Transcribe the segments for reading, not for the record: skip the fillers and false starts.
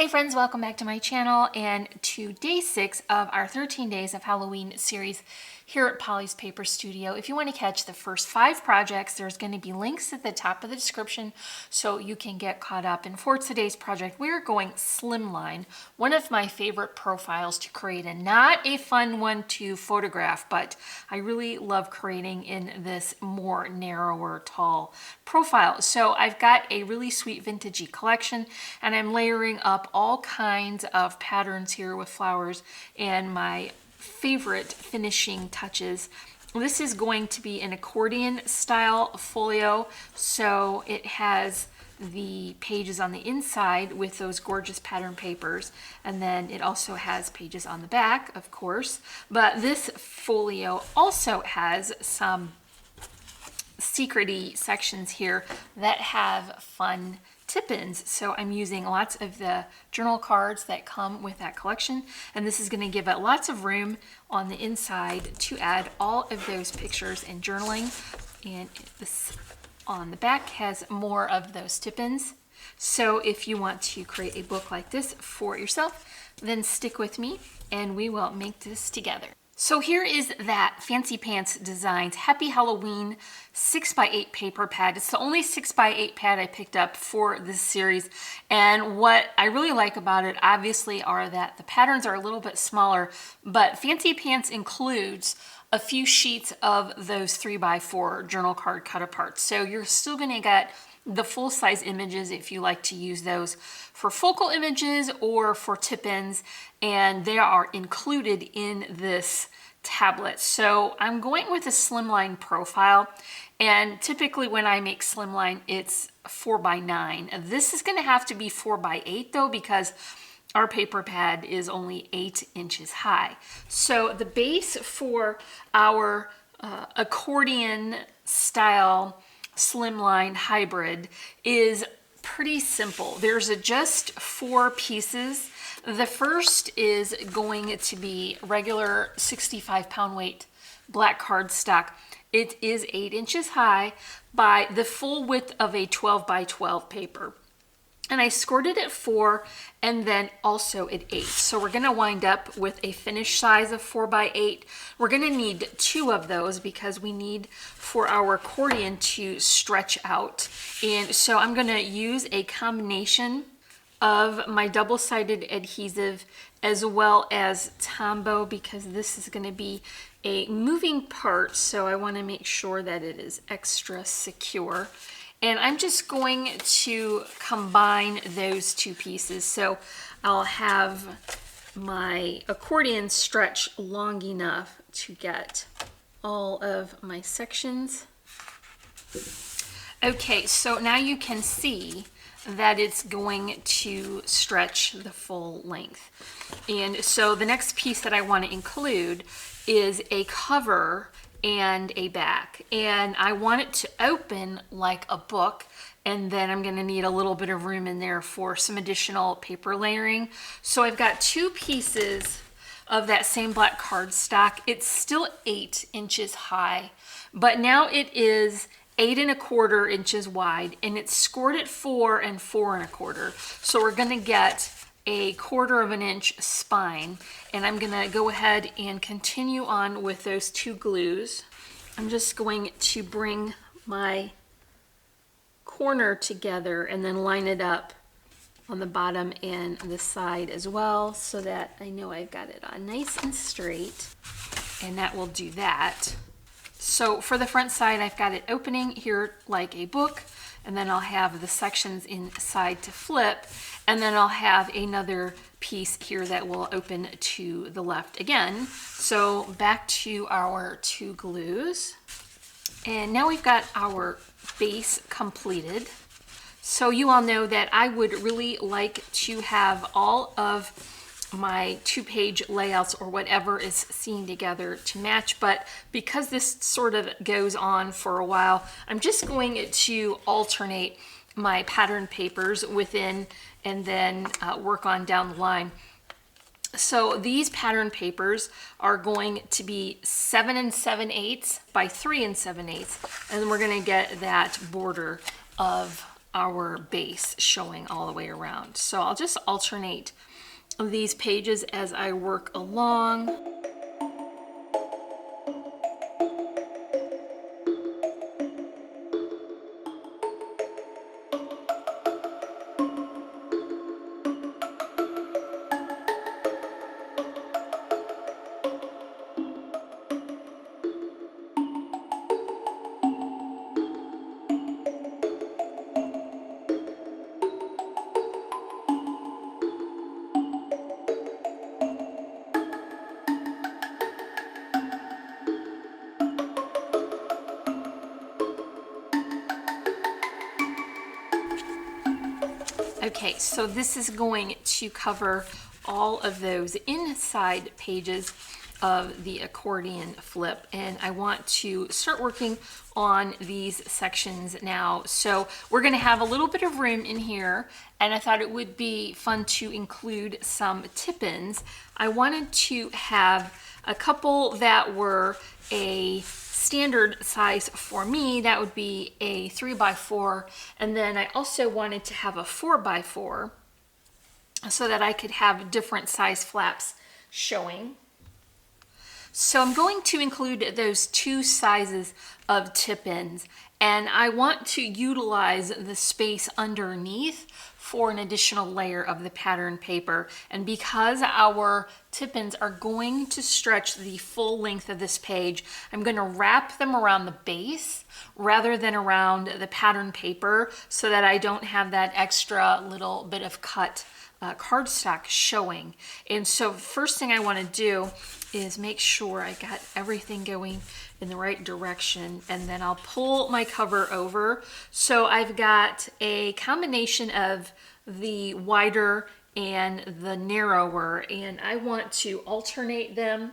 Hey friends, welcome back to my channel and to day 6 of our 13 days of Halloween series here at Polly's Paper Studio. If you want to catch the first 5 projects, there's going to be links at the top of the description so you can get caught up. And for today's project, we're going Slimline, one of my favorite profiles to create, and not a fun one to photograph, but I really love creating in this more narrower, tall profile. So I've got a really sweet vintagey collection, and I'm layering up all kinds of patterns here with flowers and my favorite finishing touches. This is going to be an accordion style folio, so it has the pages on the inside with those gorgeous pattern papers, and then it also has pages on the back, of course, but this folio also has some secret-y sections here that have fun tip-ins. So I'm using lots of the journal cards that come with that collection, and this is going to give it lots of room on the inside to add all of those pictures and journaling. And this on the back has more of those tip-ins. So if you want to create a book like this for yourself, then stick with me and we will make this together. So here is that Fancy Pants Designs Happy Halloween 6x8 paper pad. It's the only 6x8 pad I picked up for this series. And what I really like about it, obviously, are that the patterns are a little bit smaller, but Fancy Pants includes a few sheets of those 3x4 journal card cut apart. So you're still gonna get the full-size images if you like to use those for focal images or for tip-ins, and they are included in this tablet. So I'm going with a slimline profile, and typically when I make slimline, it's 4x9. This is going to have to be 4x8 though, because our paper pad is only 8 inches high. So the base for our accordion style slimline hybrid is pretty simple. There's just 4 pieces. The first is going to be regular 65-pound weight black cardstock. It is 8 inches high by the full width of a 12x12 paper. And I scored it at 4 and then also at 8. So we're gonna wind up with a finished size of 4x8. We're gonna need 2 of those because we need for our accordion to stretch out. And so I'm gonna use a combination of my double-sided adhesive as well as Tombow, because this is gonna be a moving part. So I wanna make sure that it is extra secure. And I'm just going to combine those 2 pieces. So I'll have my accordion stretch long enough to get all of my sections. Okay, so now you can see that it's going to stretch the full length. And so the next piece that I want to include is a cover and a back, and I want it to open like a book, and then I'm going to need a little bit of room in there for some additional paper layering. So I've got 2 pieces of that same black cardstock. It's still 8 inches high, but now it is 8 1/4 inches wide, and it's scored at 4 and 4 1/4. So we're going to get a 1/4 inch spine, and I'm gonna go ahead and continue on with those 2 glues. I'm just going to bring my corner together and then line it up on the bottom and the side as well, so that I know I've got it on nice and straight, and that will do that. So for the front side, I've got it opening here like a book, and then I'll have the sections inside to flip, and then I'll have another piece here that will open to the left again. So back to our 2 glues. And now we've got our base completed. So you all know that I would really like to have all of my 2-page layouts or whatever is seen together to match, but because this sort of goes on for a while, I'm just going to alternate my pattern papers within and then work on down the line. So these pattern papers are going to be 7 7/8 by 3 7/8, and then we're going to get that border of our base showing all the way around. So I'll just alternate these pages as I work along. Okay, so this is going to cover all of those inside pages of the accordion flip, and I want to start working on these sections now. So we're going to have a little bit of room in here, and I thought it would be fun to include some tip-ins. I wanted to have a couple that were a standard size for me. That would be a 3x4, and then I also wanted to have a 4x4 so that I could have different size flaps showing. So I'm going to include those two sizes of tip-ins, and I want to utilize the space underneath for an additional layer of the pattern paper. And because our tip-ins are going to stretch the full length of this page, I'm going to wrap them around the base rather than around the pattern paper so that I don't have that extra little bit of cut cardstock showing. And so first thing I want to do is make sure I got everything going in the right direction, and then I'll pull my cover over. So I've got a combination of the wider and the narrower, and I want to alternate them.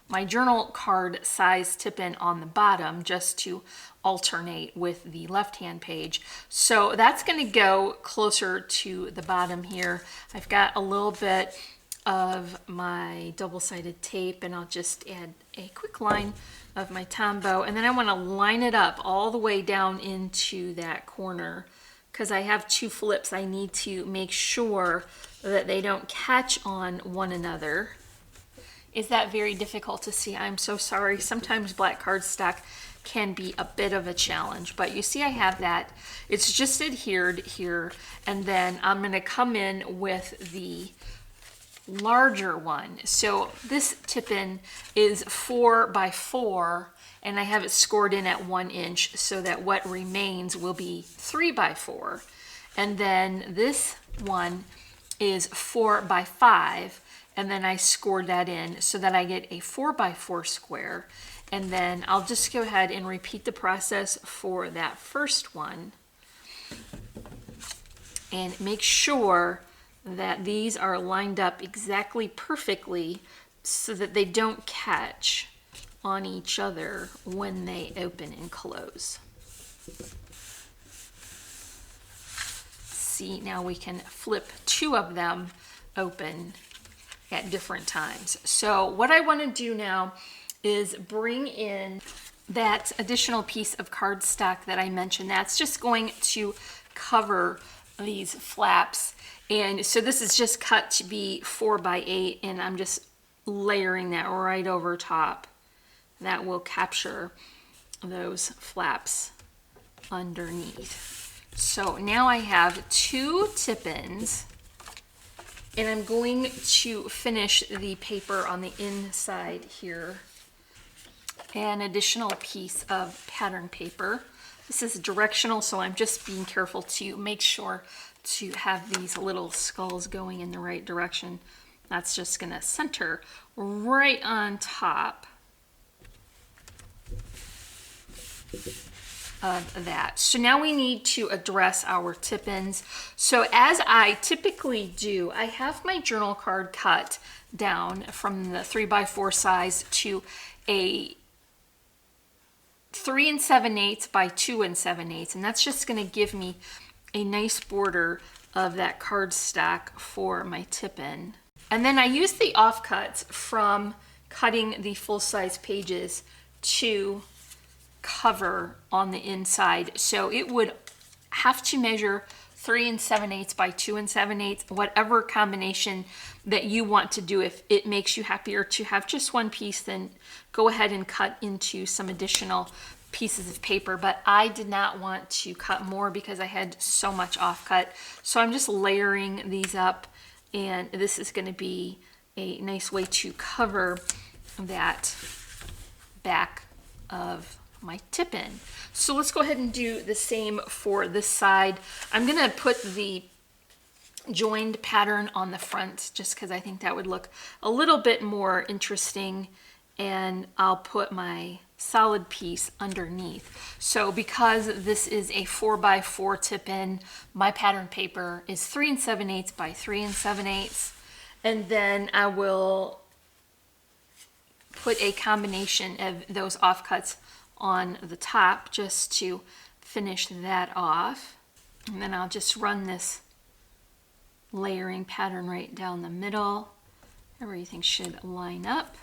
My journal card size tip-in on the bottom just to alternate with the left-hand page. So that's going to go closer to the bottom here. I've got a little bit of my double-sided tape, and I'll just add a quick line of my Tombow, and then I want to line it up all the way down into that corner. Because I have two flips, I need to make sure that they don't catch on one another. Is that very difficult to see? I'm so sorry. Sometimes black cardstock can be a bit of a challenge, but you see I have that. It's just adhered here, and then I'm going to come in with the larger one. So this tip-in is 4x4, and I have it scored in at 1 inch so that what remains will be 3x4. And then this one is 4x5, and then I scored that in so that I get a 4x4 square. And then I'll just go ahead and repeat the process for that first one and make sure that these are lined up exactly perfectly so that they don't catch on each other when they open and close. See, now we can flip two of them open at different times. So what I want to do now is bring in that additional piece of cardstock that I mentioned. That's just going to cover these flaps. And so this is just cut to be 4x8, and I'm just layering that right over top. That will capture those flaps underneath. So now I have two tip-ins, and I'm going to finish the paper on the inside here. An additional piece of pattern paper. This is directional, so I'm just being careful to make sure to have these little skulls going in the right direction. That's just going to center right on top of that. So now we need to address our tip-ins. So as I typically do, I have my journal card cut down from the 3x4 size to a 3 7/8 by 2 7/8, and that's just going to give me a nice border of that cardstock for my tip-in. And then I use the offcuts from cutting the full-size pages to cover on the inside, so it would have to measure 3 7/8 by 2 7/8, whatever combination that you want to do. If it makes you happier to have just one piece, then go ahead and cut into some additional pieces of paper, but I did not want to cut more because I had so much offcut. So I'm just layering these up, and this is going to be a nice way to cover that back of my tip-in. So let's go ahead and do the same for this side. I'm going to put the joined pattern on the front just because I think that would look a little bit more interesting, and I'll put my solid piece underneath. So because this is a 4x4 tip-in, my pattern paper is 3 7/8 by 3 7/8, and then I will put a combination of those offcuts on the top just to finish that off. And then I'll just run this layering pattern right down the middle. Everything should line up.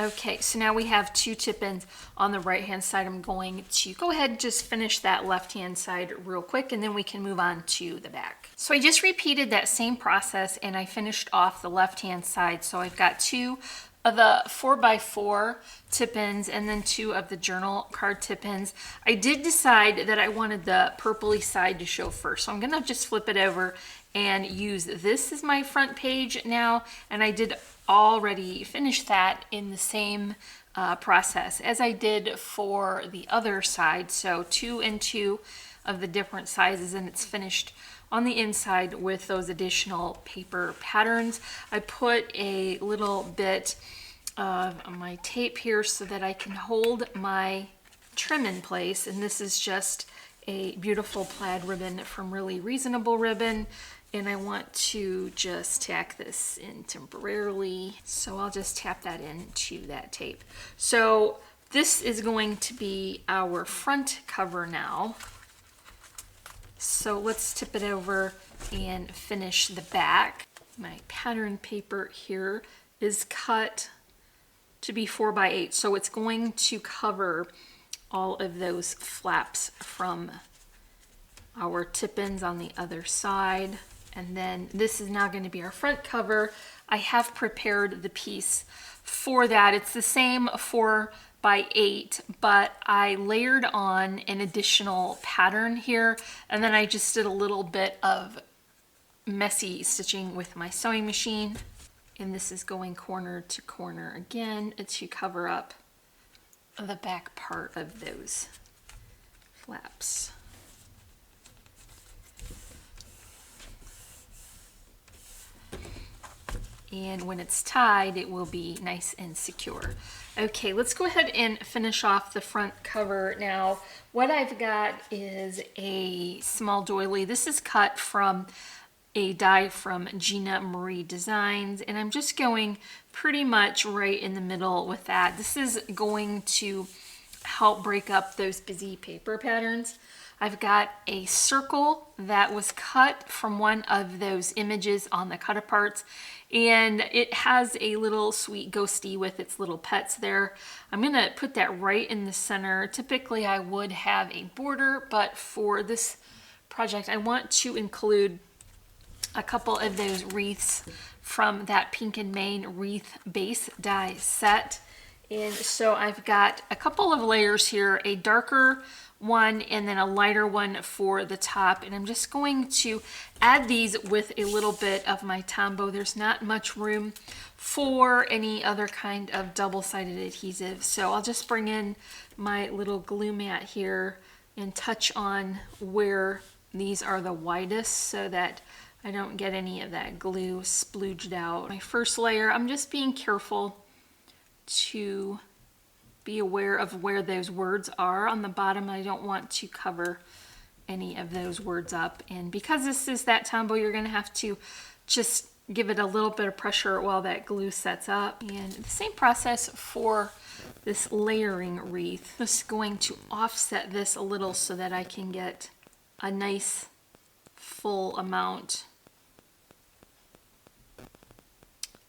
Okay, so now we have 2 tip-ins on the right hand side. I'm going to go ahead and just finish that left hand side real quick, and then we can move on to the back. So I just repeated that same process, and I finished off the left hand side. So I've got 2 of the 4x4 tip-ins and then 2 of the journal card tip-ins. I did decide that I wanted the purpley side to show first, so I'm gonna just flip it over and use this as my front page now, and I did already finish that in the same process as I did for the other side. So 2 and 2 of the different sizes, and it's finished on the inside with those additional paper patterns. I put a little bit of my tape here so that I can hold my trim in place, and this is just a beautiful plaid ribbon from Really Reasonable Ribbon, and I want to just tack this in temporarily, so I'll just tap that into that tape. So this is going to be our front cover now. So let's tip it over and finish the back. My pattern paper here is cut to be 4x8, so it's going to cover all of those flaps from our tip-ins on the other side. And then this is now going to be our front cover. I have prepared the piece for that. It's the same 4x8, but I layered on an additional pattern here, and then I just did a little bit of messy stitching with my sewing machine. And this is going corner to corner again to cover up the back part of those flaps. And when it's tied, it will be nice and secure. Okay, let's go ahead and finish off the front cover now. What I've got is a small doily. This is cut from a die from Gina Marie Designs, and I'm just going pretty much right in the middle with that. This is going to help break up those busy paper patterns. I've got a circle that was cut from one of those images on the cut-aparts, and it has a little sweet ghosty with its little pets there. I'm gonna put that right in the center. Typically I would have a border, but for this project I want to include a couple of those wreaths from that Pink and Main wreath base die set. And so I've got a couple of layers here, a darker one and then a lighter one for the top, and I'm just going to add these with a little bit of my Tombow. There's not much room for any other kind of double-sided adhesive, so I'll just bring in my little glue mat here and touch on where these are the widest so that I don't get any of that glue splooged out. My first layer, I'm just being careful to be aware of where those words are on the bottom. I don't want to cover any of those words up, and because this is that Tombow, you're going to have to just give it a little bit of pressure while that glue sets up. And the same process for this layering wreath. Just going to offset this a little so that I can get a nice full amount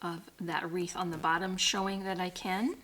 of that wreath on the bottom, showing that I can.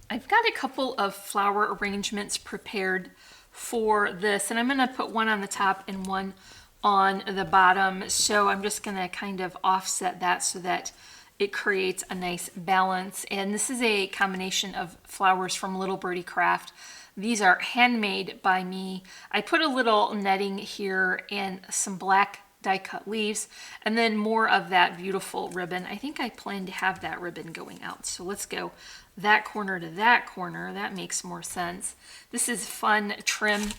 I've got a couple of flower arrangements prepared for this, and I'm going to put one on the top and one on the bottom. So I'm just going to kind of offset that so that it creates a nice balance. And this is a combination of flowers from Little Birdie Craft. These are handmade by me. I put a little netting here and some black die cut leaves, and then more of that beautiful ribbon. I think I plan to have that ribbon going out. So let's go that corner to that corner. That makes more sense. This is fun trim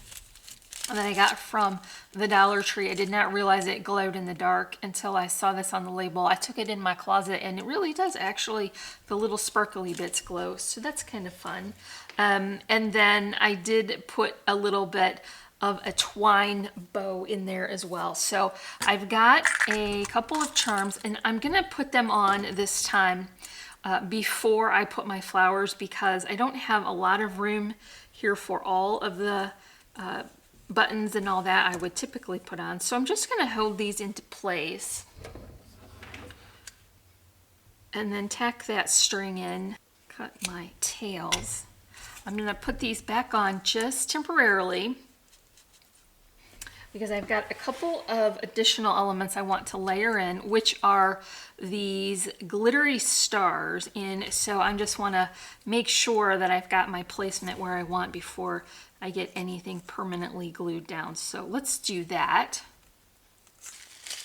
that I got from the Dollar Tree. I did not realize it glowed in the dark until I saw this on the label. I took it in my closet and it really does actually, the little sparkly bits glow. So that's kind of fun. And then I did put a little bit of a twine bow in there as well. So I've got a couple of charms and I'm gonna put them on this time before I put my flowers, because I don't have a lot of room here for all of the buttons and all that I would typically put on. So I'm just gonna hold these into place and then tack that string in, cut my tails. I'm gonna put these back on just temporarily because I've got a couple of additional elements I want to layer in, which are these glittery stars. And so I just want to make sure that I've got my placement where I want before I get anything permanently glued down. So let's do that.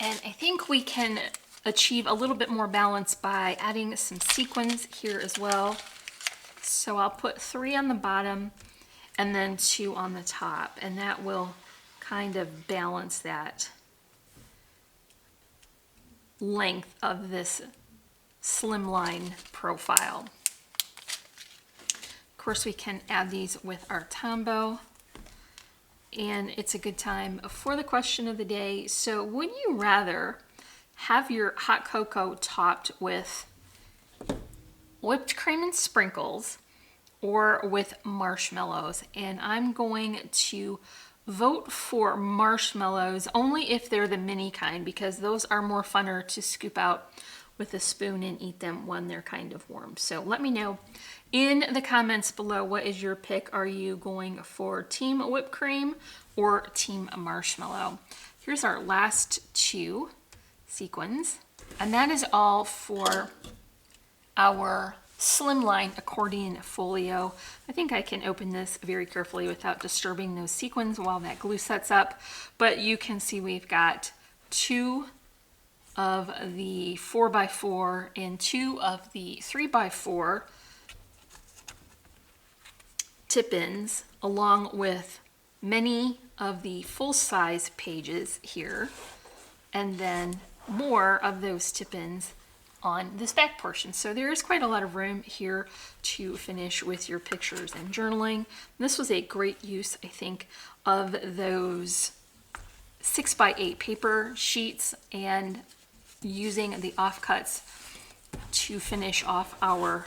And I think we can achieve a little bit more balance by adding some sequins here as well. So I'll put 3 on the bottom and then 2 on the top, and that will kind of balance that length of this slimline profile. Of course, we can add these with our tombow, and it's a good time for the question of the day. So would you rather have your hot cocoa topped with whipped cream and sprinkles or with marshmallows? And I'm going to vote for marshmallows only if they're the mini kind, because those are more funner to scoop out with a spoon and eat them when they're kind of warm. So let me know in the comments below, what is your pick? Are you going for team whipped cream or team marshmallow? Here's our last 2 sequins, and that is all for our Slimline Accordion Folio. I think I can open this very carefully without disturbing those sequins while that glue sets up, but you can see we've got 2 of the 4x4 and 2 of the 3x4 tip-ins, along with many of the full-size pages here, and then more of those tip-ins on this back portion. So there is quite a lot of room here to finish with your pictures and journaling. This was a great use, I think, of those 6x8 paper sheets, and using the offcuts to finish off our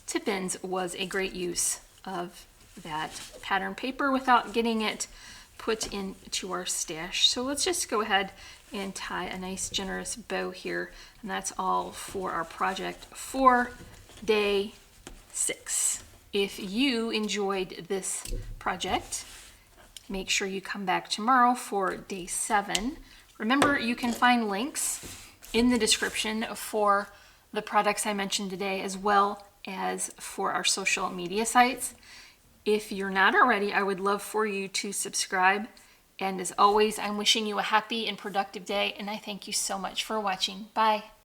tip-ins was a great use of that pattern paper without getting it put into our stash. So let's just go ahead and tie a nice generous bow here, and that's all for our project for day 6. If you enjoyed this project, make sure you come back tomorrow for day 7. Remember, you can find links in the description for the products I mentioned today, as well as for our social media sites. If you're not already, I would love for you to subscribe. And as always, I'm wishing you a happy and productive day, and I thank you so much for watching. Bye.